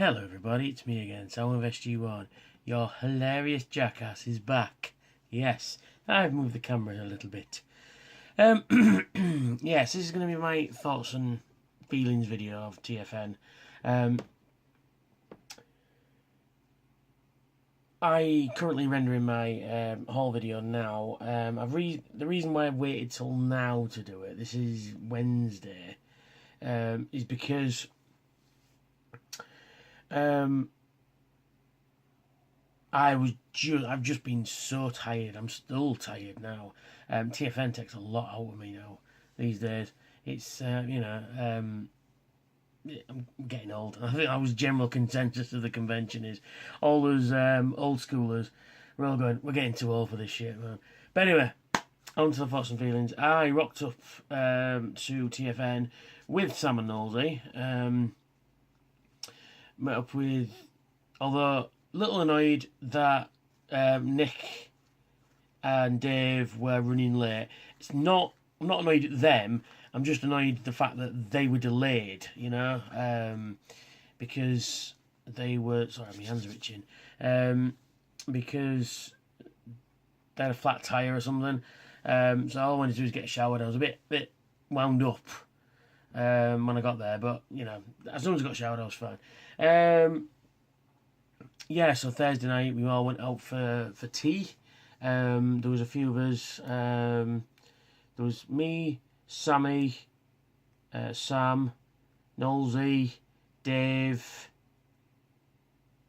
Hello everybody, it's me again, Sam of SG1. Your hilarious jackass is back. Yes, I've moved the camera a little bit. Yes, this is going to be my thoughts and feelings video of TFN. I currently rendering my haul video now. The reason why I've waited till now to do it, this is Wednesday, is because I've just been so tired. I'm still tired now. TFN takes a lot out of me now these days. It's I'm getting old. I think that was general consensus of the convention is all those old schoolers were all going, we're getting too old for this shit, man. But anyway, on to the thoughts and feelings. I rocked up to TFN with Sam and Nosey. Met up with, although a little annoyed that Nick and Dave were running late. I'm not annoyed at them. I'm just annoyed at the fact that they were delayed, because they were... Sorry, my hands are itching. Because they had a flat tyre or something. So all I wanted to do was get showered. I was a bit wound up when I got there, but, as long as I got showered, I was fine. Yeah, so Thursday night we all went out for tea. There was a few of us. There was me, Sammy, Sam, Nolsey, Dave,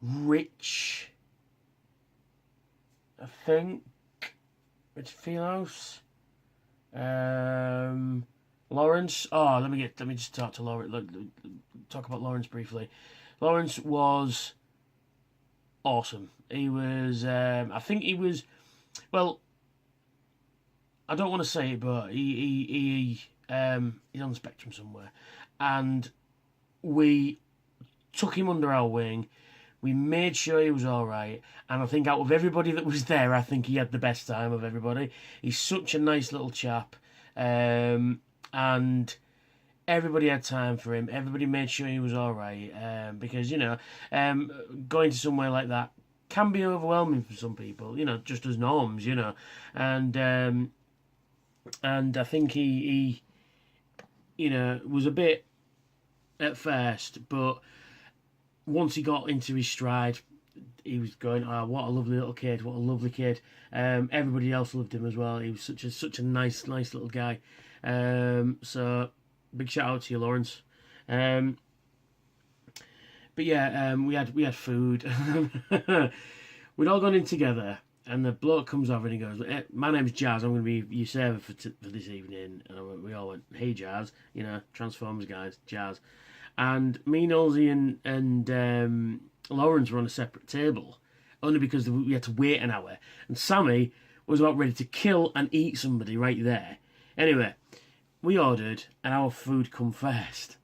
Rich, I think, Rich Fieldhouse, Lawrence. Oh, let me just talk to Lawrence. Talk about Lawrence briefly. Lawrence was awesome. He was, I think he was, well, I don't want to say it, but he's on the spectrum somewhere. And we took him under our wing. We made sure he was all right. And I think out of everybody that was there, I think he had the best time of everybody. He's such a nice little chap. And everybody had time for him. Everybody made sure he was all right. Because, going to somewhere like that can be overwhelming for some people, just as norms, And I think he was a bit at first, but once he got into his stride, he was going, oh, what a lovely little kid, what a lovely kid. Everybody else loved him as well. He was such a nice little guy. So big shout out to you, Lawrence. But yeah, we had food. We'd all gone in together, and the bloke comes over and he goes, my name's Jazz, I'm going to be your server for this evening. And we all went, hey Jazz, Transformers guys, Jazz. And me, Nosey and Lawrence were on a separate table, only because we had to wait an hour. And Sammy was about ready to kill and eat somebody right there. Anyway, we ordered, and our food come first.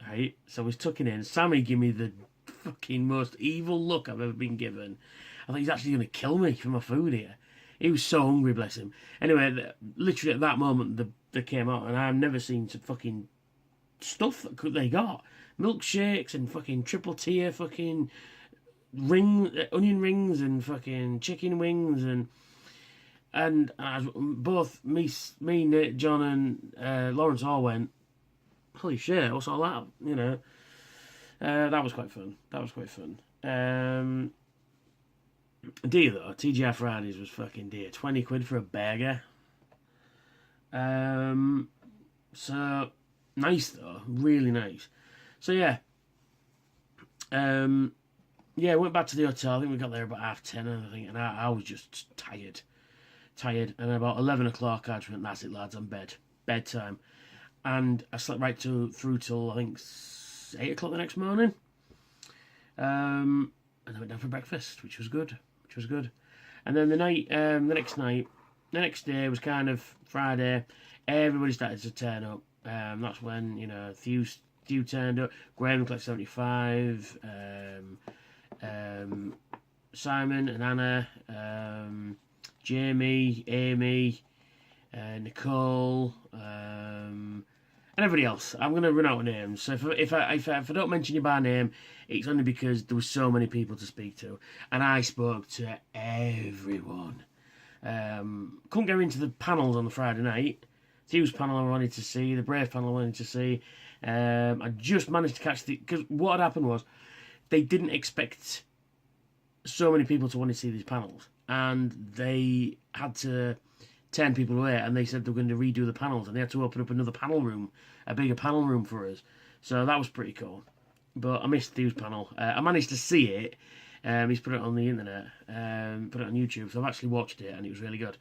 Right? So we took it in. Sammy gave me the fucking most evil look I've ever been given. I thought he's actually going to kill me for my food here. He was so hungry, bless him. Anyway, literally at that moment, they came out, and I've never seen some fucking stuff that they got. Milkshakes and fucking triple tier fucking onion rings and fucking chicken wings and both me, Nick, John and Lawrence all went, holy shit, what's all that? That was quite fun. Dear though, TGI Fridays was fucking dear. 20 quid for a burger. So nice though, really nice. So yeah, went back to the hotel. I think we got there about 10:30, I think, and I was just tired. And about 11 o'clock, I just went, that's it, lads, I'm bedtime, and I slept right through till I think 8 o'clock the next morning. And I went down for breakfast, which was good. And then the next day was kind of Friday. Everybody started to turn up. That's when Thew turned up. Graham collected 75. Simon and Anna. Jamie, Amy, Nicole. And and everybody else. I'm going to run out of names. So if I don't mention you by name, it's only because there were so many people to speak to, and I spoke to everyone. Couldn't go into the panels on the Friday night. The Hughes panel I wanted to see, the Brave panel I wanted to see. I just managed to catch because what had happened was they didn't expect so many people to want to see these panels, and they had to turn people away, and they said they were going to redo the panels, and they had to open up another panel room, a bigger panel room for us. So that was pretty cool. But I missed Hughes panel. I managed to see it. He's put it on the internet, put it on YouTube, so I've actually watched it, and it was really good.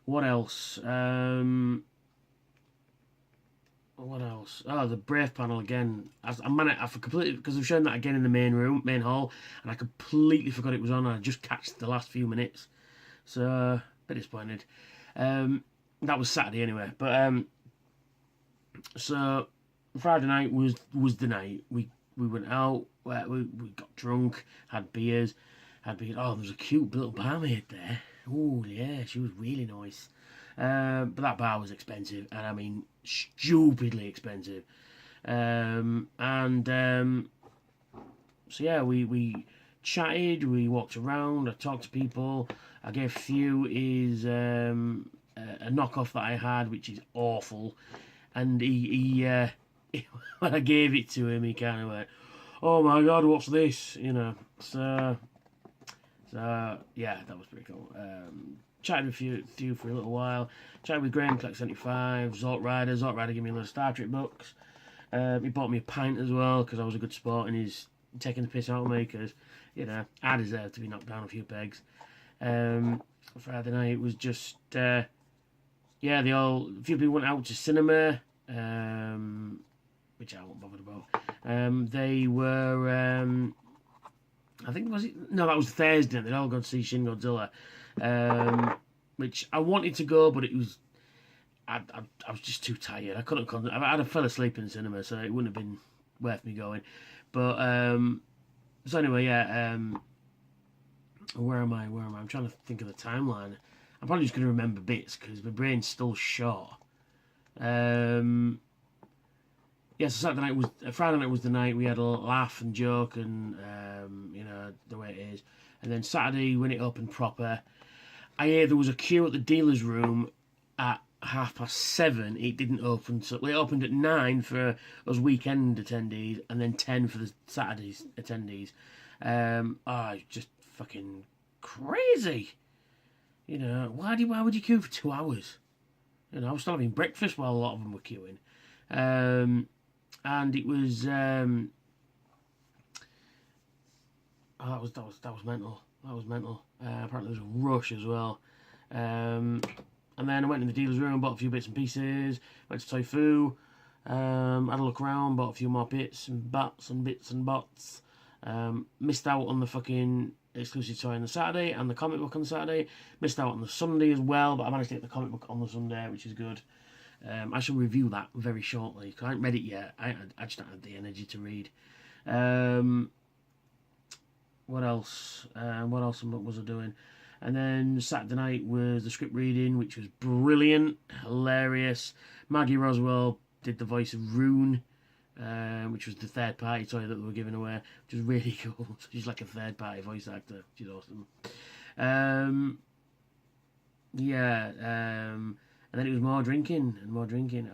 What else? What else? Oh, the Brave panel again. I completely, because they've shown that again in the main hall, and I completely forgot it was on. I just catched the last few minutes, so a bit disappointed. That was Saturday anyway, but so Friday night was the night we went out. We got drunk, had beers. Oh, there was a cute little barmaid there. Oh yeah, she was really nice. But that bar was expensive, and I mean stupidly expensive. So yeah, we chatted, we walked around, I talked to people. I gave Few his a knockoff that I had, which is awful, and he when I gave it to him, he kind of went, "Oh my god, what's this?" You know. So yeah, that was pretty cool. Chatted with Few for a little while. Chatted with Graham, Collect 75, Zort Rider. Zort Rider gave me a lot of Star Trek books. He bought me a pint as well because I was a good sport, and he's taking the piss out of me because, you know, I deserve to be knocked down a few pegs. Friday night was just, a few people went out to cinema, which I wasn't bothered about. They were, I think, that was Thursday. They'd all gone to see Shin Godzilla, which I wanted to go, but it was, I was just too tired. I couldn't I fell asleep in the cinema, so it wouldn't have been worth me going. But so anyway, yeah. Where am I? I'm trying to think of the timeline. I'm probably just going to remember bits because my brain's still short. So Friday night was the night we had a laugh and joke, and you know, the way it is. And then Saturday, when it opened proper, I hear there was a queue at the dealer's room at 7:30. It didn't open, so it opened at 9 for us weekend attendees, and then 10 for the Saturday's attendees. It's just fucking crazy. You know, why would you queue for 2 hours? You know, I was still having breakfast while a lot of them were queuing. And it was that was mental. That was mental. Apparently there was a rush as well. And then I went in the dealer's room, bought a few bits and pieces. Went to Tofu. Had a look around, bought a few more bits and bits and bots. Missed out on the fucking exclusive toy on the Saturday and the comic book on the Saturday. Missed out on the Sunday as well, but I managed to get the comic book on the Sunday, which is good. I shall review that very shortly because I haven't read it yet. I just don't have the energy to read. What else? What else was I doing? And then Saturday night was the script reading, which was brilliant, hilarious. Maggie Roswell did the voice of Rune, which was the third party toy that they were giving away, which was really cool. She's like a third party voice actor. She's awesome. And then it was more drinking.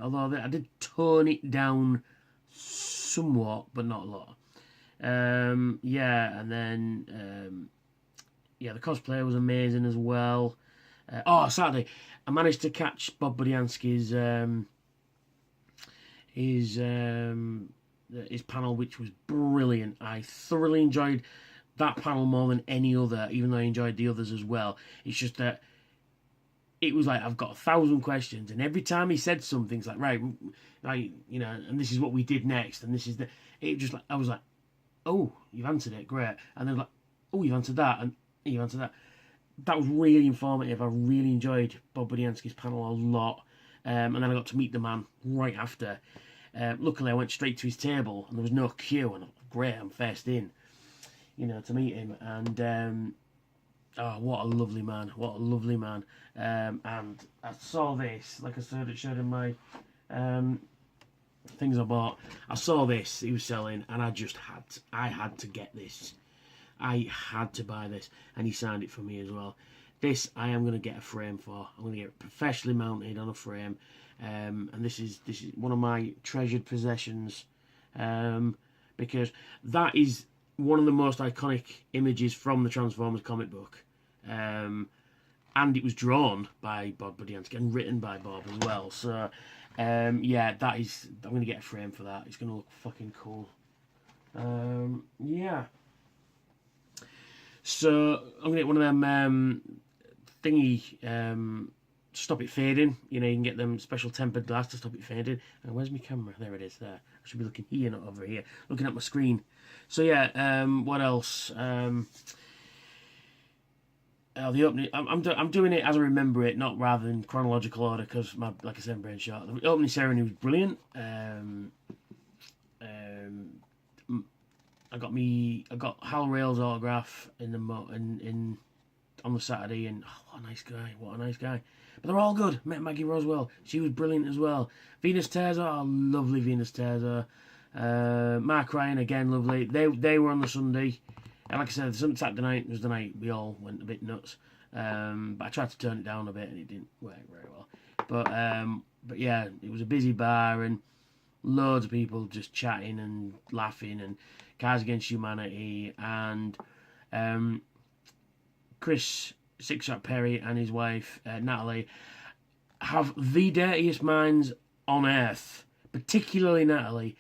Although I did tone it down somewhat, but not a lot. And then the cosplay was amazing as well. Saturday, I managed to catch Bob Budiansky's his panel, which was brilliant. I thoroughly enjoyed that panel more than any other, even though I enjoyed the others as well. It's just that it was like, I've got 1,000 questions, and every time he said something, it's like, right, you know, and this is what we did next, and this is I was like, oh, you've answered it, great. And then like, oh, you've answered that, and you've answered that. That was really informative. I really enjoyed Bob Budiansky's panel a lot. And then I got to meet the man right after. Luckily, I went straight to his table, and there was no queue, and great, I'm first in, you know, to meet him. And Oh, what a lovely man! What a lovely man! And I saw this, like I said, it showed in my things I bought. I saw this he was selling, and I had to get this. I had to buy this, and he signed it for me as well. This I am going to get a frame for. I'm going to get it professionally mounted on a frame, and this is one of my treasured possessions, because that is one of the most iconic images from the Transformers comic book, and it was drawn by Bob Budiansky and written by Bob as well. So, yeah, that is. I'm going to get a frame for that. It's going to look fucking cool. Yeah. So I'm gonna get one of them thingy stop it fading. You know, you can get them special tempered glass to stop it fading. And where's my camera? There it is. There. I should be looking here, not over here. Looking at my screen. So yeah. What else? The opening. I'm doing it as I remember it, not rather than chronological order, because like I said, brain short. The opening ceremony was brilliant. I got Hal Rail's autograph in on the Saturday, and oh, what a nice guy. But they're all good. Met Maggie Roswell, she was brilliant as well. Venus Terza, oh, lovely Venus Terza. Mark Ryan again, lovely. They were on the Sunday, and like I said, Saturday night was the night we all went a bit nuts. But I tried to turn it down a bit, and it didn't work very well. But yeah, it was a busy bar and loads of people just chatting and laughing and Cars Against Humanity and Chris Sixshot Perry and his wife Natalie have the dirtiest minds on earth, particularly Natalie.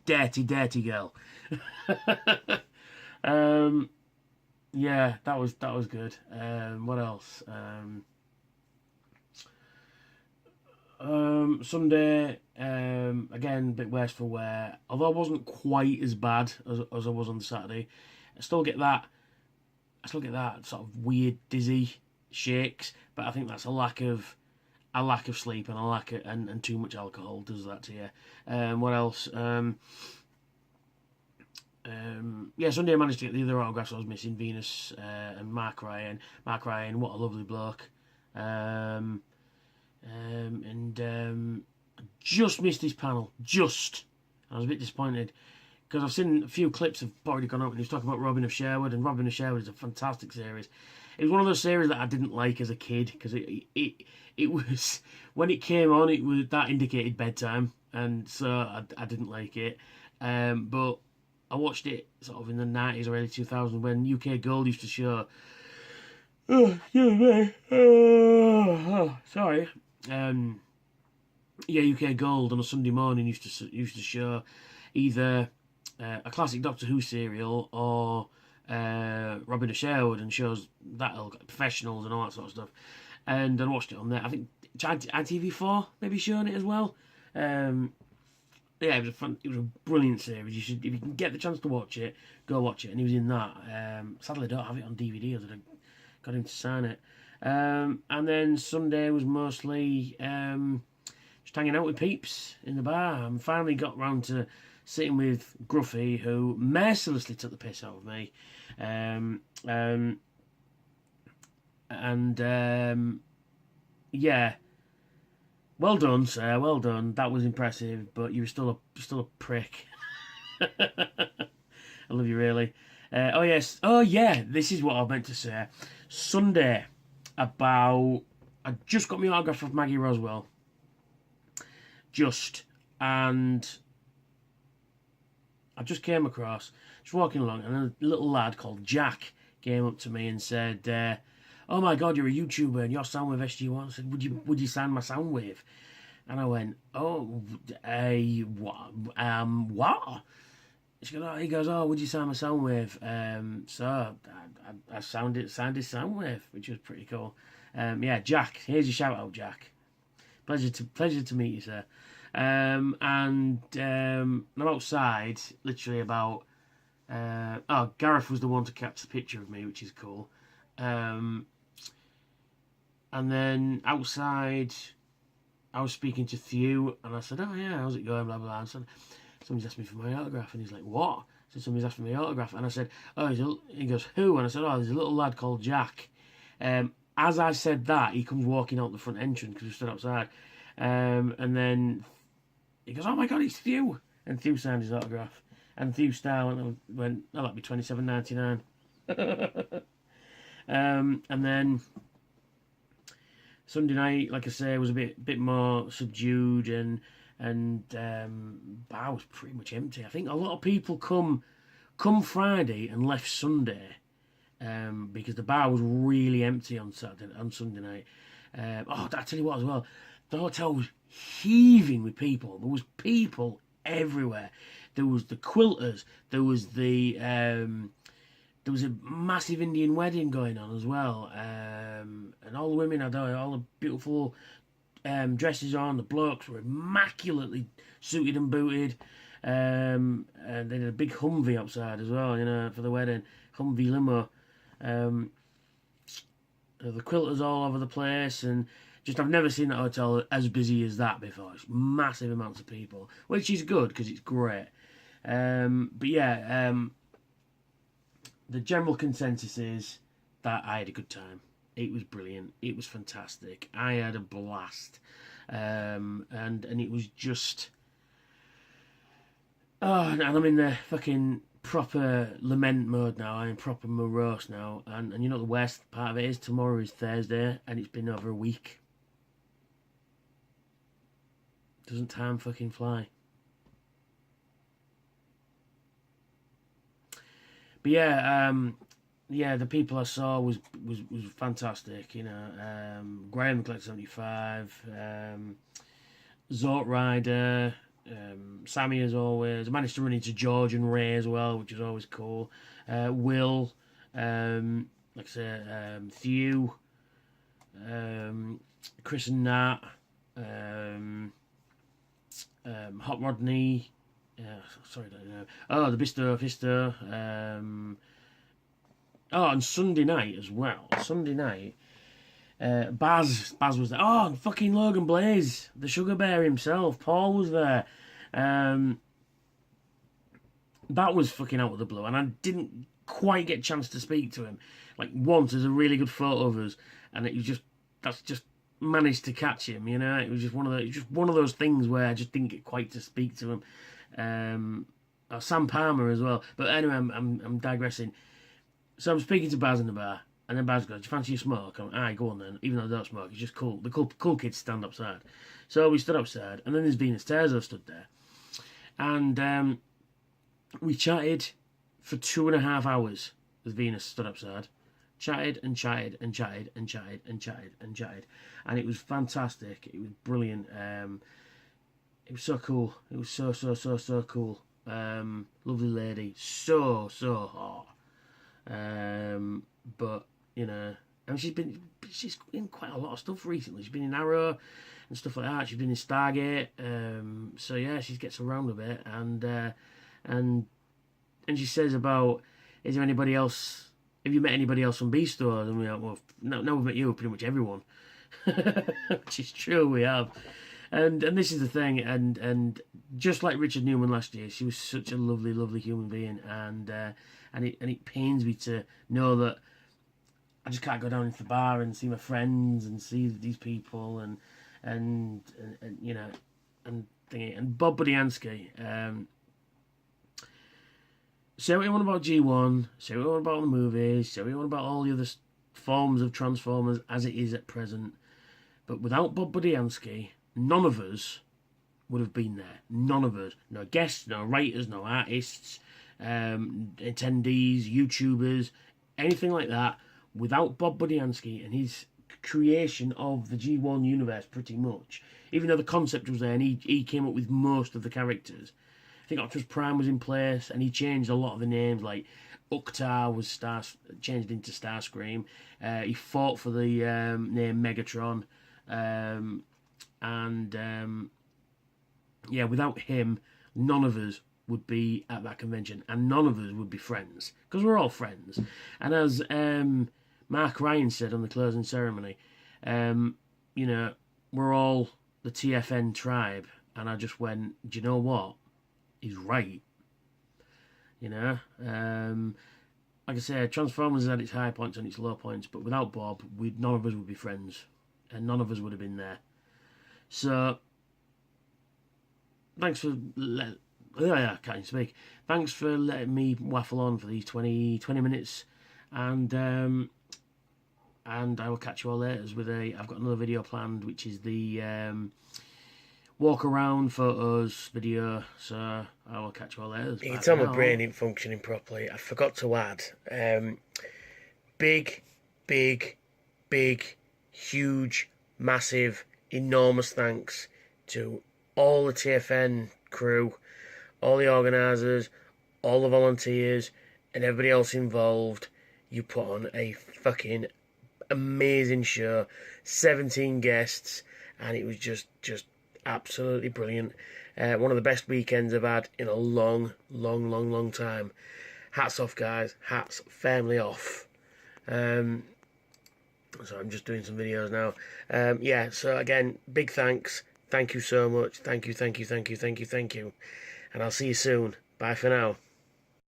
Dirty girl. Yeah, that was good. What else? Sunday, again, a bit worse for wear. Although I wasn't quite as bad as I was on the Saturday, I still get that sort of weird dizzy shakes. But I think that's a lack of sleep and and too much alcohol does that to you. What else? Yeah, Sunday I managed to get the other autographs I was missing. Venus and Mark Ryan. Mark Ryan, what a lovely bloke. I just missed this panel. I was a bit disappointed because I've seen a few clips have already gone up and he was talking about Robin of Sherwood, and Robin of Sherwood is a fantastic series. It was one of those series that I didn't like as a kid because it was when it came on, it was that indicated bedtime, and so I didn't like it. But I watched it sort of in the 90s or early 2000s when UK Gold used to show. Oh, excuse me. Sorry. Yeah, UK Gold on a Sunday morning used to show either a classic Doctor Who serial or Robin of Sherwood, and shows that professionals and all that sort of stuff. And I watched it on there. I think ITV4 maybe showing it as well. Yeah, it was a brilliant series. You should, if you can get the chance to watch it, go watch it. And he was in that. Sadly, I don't have it on DVD. I got him to sign it. And then Sunday was mostly just hanging out with peeps in the bar. I finally got round to sitting with Gruffy, who mercilessly took the piss out of me. Yeah, well done, sir. Well done. That was impressive, but you were still a prick. I love you, really. Oh yes. Oh yeah. This is what I meant to say. Sunday, I just got my autograph of Maggie Roswell. And I just came across, just walking along, and a little lad called Jack came up to me and said, "Oh my God, you're a YouTuber and you're Soundwave SG1." I said, "Would you sign my Soundwave?" And I went, "Oh, what?" He goes, "Oh, would you sign my Soundwave?" So I signed his Soundwave, which was pretty cool. Yeah, Jack, here's your shout out, Jack. Pleasure to meet you, sir. And I'm outside, literally about. Gareth was the one to catch the picture of me, which is cool. And then outside, I was speaking to Thew, and I said, "Oh yeah, how's it going?" Blah blah blah. And so somebody's asked me for my autograph, and he's like, "What?" I So somebody's asking me autograph, and I said, oh, he goes, who? And I said, oh, there's a little lad called Jack. As I said that, he comes walking out the front entrance because we stood outside. And then he goes, oh my God, it's Thew. And Thew signed his autograph. And Thew Star went, oh, that'd be $27.99. And then Sunday night, like I say, was a bit more subdued, and bar was pretty much empty. I think a lot of people come Friday and left Sunday, because the bar was really empty on Sunday night. I tell you what as well, the hotel was heaving with people. There was people everywhere. There was the quilters. There was there was a massive Indian wedding going on as well, and all the women had all the beautiful dresses on. The blokes were immaculately suited and booted, and they had a big Humvee outside as well, for the wedding. Humvee limo. The quilters all over the place, and I've never seen that hotel as busy as that before. It's massive amounts of people, which is good because it's great. But yeah, the general consensus is that I had a good time. It was brilliant. It was fantastic. I had a blast, and it was just. Oh, and I'm in the fucking proper lament mode now. I'm proper morose now, and you know the worst part of it is tomorrow is Thursday, and it's been over a week. Doesn't time fucking fly? But yeah, the people I saw was fantastic. Graham Collect 75, Zort Rider, Sammy as always. I managed to run into George and Ray as well, which is always cool. Will, like I said, Thew, Chris and Nat, Hot Rodney. Sorry, I don't know. Oh, the Fisto. And Sunday night as well. Sunday night, Baz was there. Oh, and fucking Logan Blaze, the Sugar Bear himself. Paul was there. That was fucking out of the blue, and I didn't quite get a chance to speak to him. Like once, there's a really good photo of us, and that's just managed to catch him. It was just one of those things where I just didn't get quite to speak to him. Sam Palmer as well. But anyway, I'm digressing. So I'm speaking to Baz in the bar, and then Baz goes, "Do you fancy a smoke?" I'm like, "Aye, go on then." Even though I don't smoke, it's just cool. The cool kids stand outside. So we stood outside, and then there's Venus Terzo stood there, and we chatted for 2.5 hours. As Venus stood outside, chatted and chatted and chatted and chatted and chatted and chatted, and it was fantastic. It was brilliant. It was so cool. It was so cool. Lovely lady, so hot. But and she's in quite a lot of stuff recently. She's been in Arrow and stuff like that. She's been in Stargate. So yeah, she gets around a bit, and she says about, is there anybody else? Have you met anybody else from B-Stores? And we're like, well, no, we've met you, pretty much everyone. Which is true, we have. And this is the thing, and just like Richard Newman last year, she was such a lovely human being, and it pains me to know that I just can't go down into the bar and see my friends and see these people and thingy. And Bob Budiansky, say what you want about G1, say what you want about the movies, say what you want about all the other forms of Transformers as it is at present, but without Bob Budiansky, none of us would have been there. None of us. No guests, no writers, no artists, attendees, YouTubers, anything like that. Without Bob Budiansky and his creation of the G1 universe, pretty much. Even though the concept was there and he came up with most of the characters. I think Optimus Prime was in place and he changed a lot of the names, like Uktar was changed into Starscream. He fought for the name Megatron. Yeah, without him, none of us would be at that convention, and none of us would be friends, because we're all friends. And as Mark Ryan said on the closing ceremony, we're all the TFN tribe, and I just went, do you know what? He's right. you know. Like I say, Transformers had its high points and its low points, but without Bob, none of us would be friends, and none of us would have been there. So, thanks for I can't even speak. Thanks for letting me waffle on for these 20 minutes, and I will catch you all later with I've got another video planned, which is the walk around photos video, so I will catch you all later. You can tell my brain ain't functioning properly. I forgot to add big, huge, massive, enormous thanks to all the TFN crew, all the organisers, all the volunteers, and everybody else involved. You put on a fucking amazing show, 17 guests, and it was just absolutely brilliant. One of the best weekends I've had in a long time. Hats off, guys. Hats firmly off. So I'm just doing some videos now. Yeah, so again, big thanks. Thank you so much. Thank you. And I'll see you soon. Bye for now.